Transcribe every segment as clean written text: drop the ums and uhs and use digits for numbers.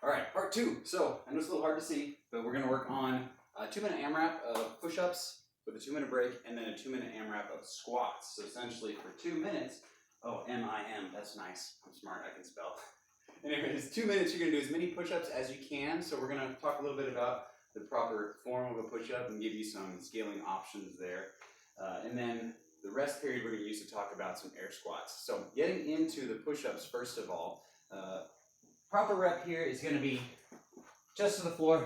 All right, part two. So I know it's a little hard to see, but we're going to work on a 2-minute AMRAP of push-ups with a 2-minute break, and then a 2-minute AMRAP of squats. So essentially for 2 minutes, oh, M-I-M, that's nice. I'm smart, I can spell. Anyways, 2 minutes, you're going to do as many push-ups as you can. So we're going to talk a little bit about the proper form of a push-up and give you some scaling options there. And then the rest period we're going to use to talk about some air squats. So getting into the push-ups, first of all, proper rep here is going to be just to the floor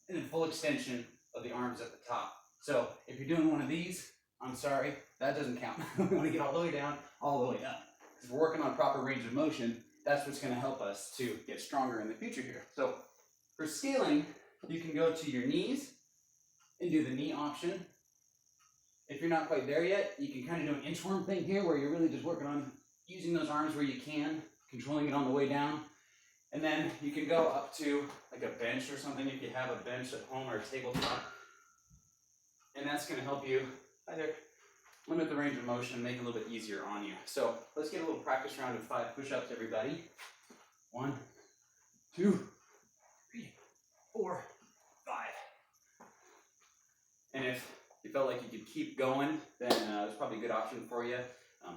and then full extension of the arms at the top. So if you're doing one of these, I'm sorry, that doesn't count. We want to get all the way down, all the way up. If we're working on proper range of motion, that's what's going to help us to get stronger in the future here. So for scaling, you can go to your knees and do the knee option. If you're not quite there yet, you can kind of do an inchworm thing here where you're really just working on using those arms where you can, controlling it on the way down. And then you can go up to like a bench or something if you have a bench at home or a tabletop. And that's going to help you either limit the range of motion and make it a little bit easier on you. So let's get a little practice round of 5 push-ups, everybody. 1, 2, 3, 4, 5. And if you felt like you could keep going, then there's probably a good option for you.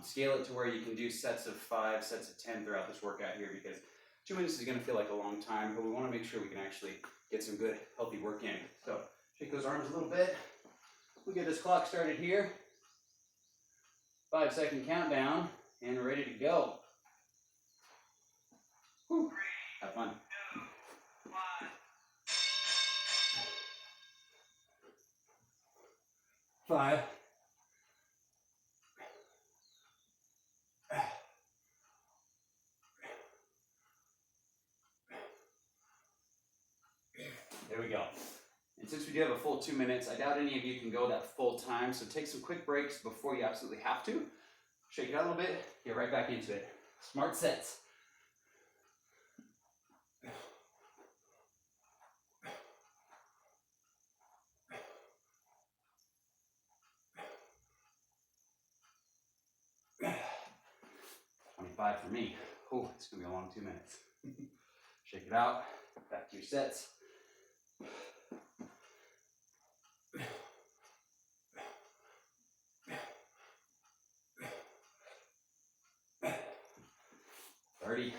Scale it to where you can do sets of 5, sets of 10 throughout this workout here, because 2 minutes is going to feel like a long time, but we want to make sure we can actually get some good, healthy work in. So shake those arms a little bit. We'll get this clock started here. 5-second countdown, and we're ready to go. Whew. Have fun. 3, 2, 1. 5. There we go. And since we do have a full 2 minutes, I doubt any of you can go that full time, so take some quick breaks before you absolutely have to. Shake it out a little bit, get right back into it. Smart sets. For me. Oh, it's gonna be a long 2 minutes. Shake it out, back to your sets. Ready?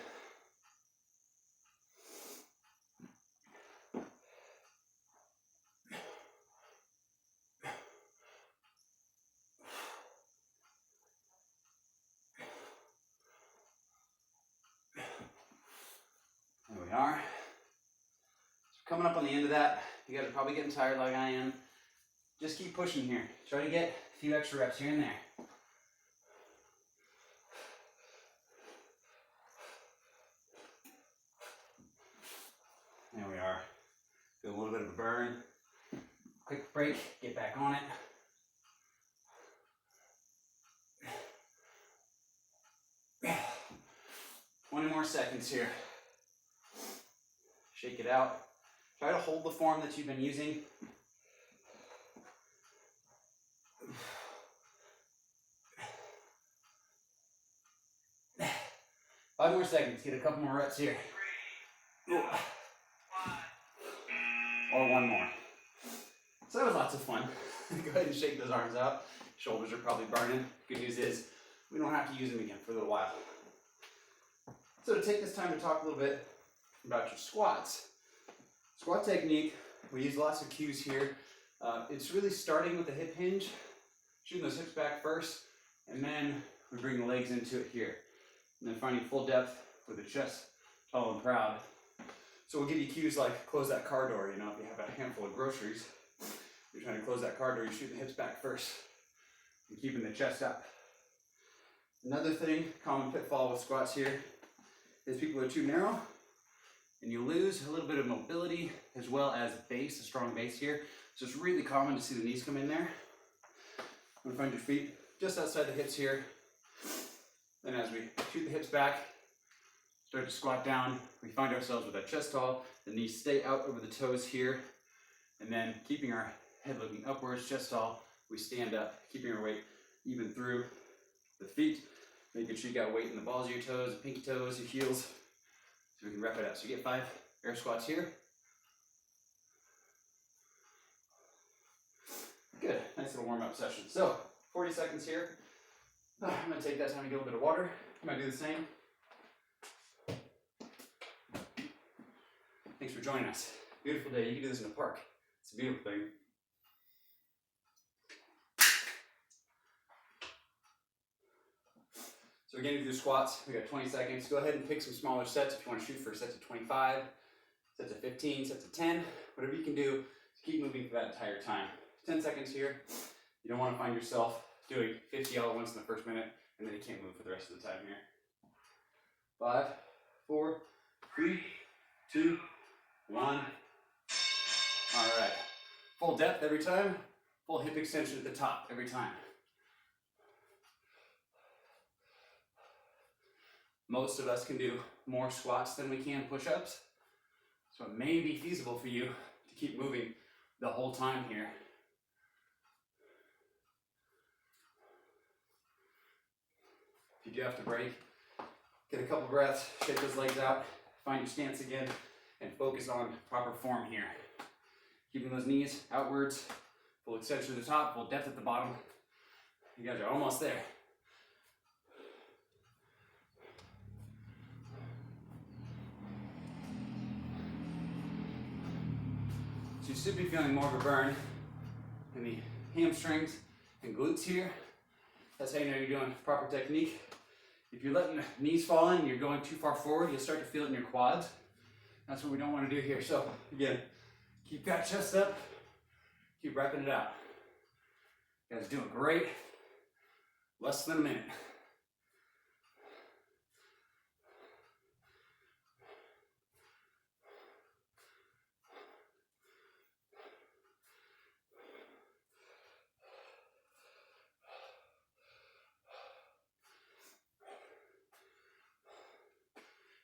There we are. So coming up on the end of that, you guys are probably getting tired like I am. Just keep pushing here. Try to get a few extra reps here and there. There we are. Feel a little bit of a burn. Quick break, get back on it. One more seconds here. Shake it out. Try to hold the form that you've been using. 5 more seconds. Get a couple more reps here. 3, 2, 1. Or 1 more. So that was lots of fun. Go ahead and shake those arms out. Shoulders are probably burning. Good news is we don't have to use them again for a little while. So to take this time to talk a little bit about your squats. Squat technique, we use lots of cues here. It's really starting with the hip hinge, shooting those hips back first, and then we bring the legs into it here. And then finding full depth with the chest tall and proud. So we'll give you cues like close that car door. You know, if you have a handful of groceries, you're trying to close that car door, you shoot the hips back first and keeping the chest up. Another thing, common pitfall with squats here, is people are too narrow and you lose a little bit of mobility as well as base, a strong base here. So it's really common to see the knees come in there. I'm gonna find your feet just outside the hips here. Then as we shoot the hips back, start to squat down, we find ourselves with our chest tall, the knees stay out over the toes here, and then keeping our head looking upwards, chest tall, we stand up, keeping our weight even through the feet, making sure you got weight in the balls of your toes, the pinky toes, your heels, so we can rep it out. So you get 5 air squats here. Good, nice little warm-up session. So, 40 seconds here. I'm gonna take that time to get a little bit of water. I'm gonna do the same. Thanks for joining us. Beautiful day, you can do this in the park. It's a beautiful thing. So we're getting to do squats. We got 20 seconds. Go ahead and pick some smaller sets if you want to shoot for sets of 25, sets of 15, sets of 10, whatever you can do to keep moving for that entire time. 10 seconds here. You don't want to find yourself doing 50 all at once in the first minute, and then you can't move for the rest of the time here. 5, 4, 3, 2, 1. All right. Full depth every time. Full hip extension at the top every time. Most of us can do more squats than we can push-ups, so it may be feasible for you to keep moving the whole time here. If you do have to break, get a couple breaths, shake those legs out, find your stance again, and focus on proper form here. Keeping those knees outwards, full extension to the top, full depth at the bottom. You guys are almost there. So you should be feeling more of a burn in the hamstrings and glutes here. That's how you know you're doing proper technique. If you're letting the knees fall in and you're going too far forward, you'll start to feel it in your quads. That's what we don't want to do here. So again, keep that chest up, keep wrapping it out. You guys are doing great. Less than a minute.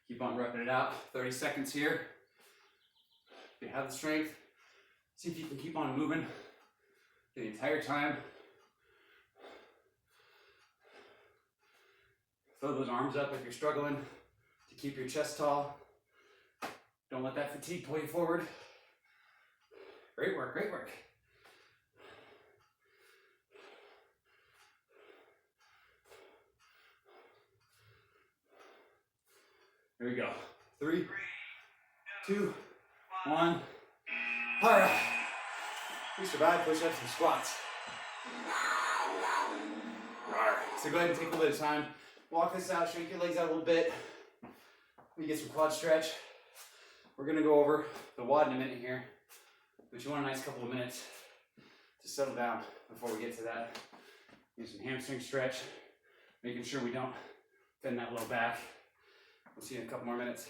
Keep on repping it out. 30 seconds here. If you have the strength, see if you can keep on moving the entire time. Throw those arms up if you're struggling to keep your chest tall. Don't let that fatigue pull you forward. Great work, great work. Here we go. 3, 2, 1. All right. We survived push-ups and squats. All right. So go ahead and take a little bit of time. Walk this out, shake your legs out a little bit. Let me get some quad stretch. We're gonna go over the WOD in a minute here, but you want a nice couple of minutes to settle down before we get to that. Get some hamstring stretch, making sure we don't bend that low back. We'll see you in a couple more minutes.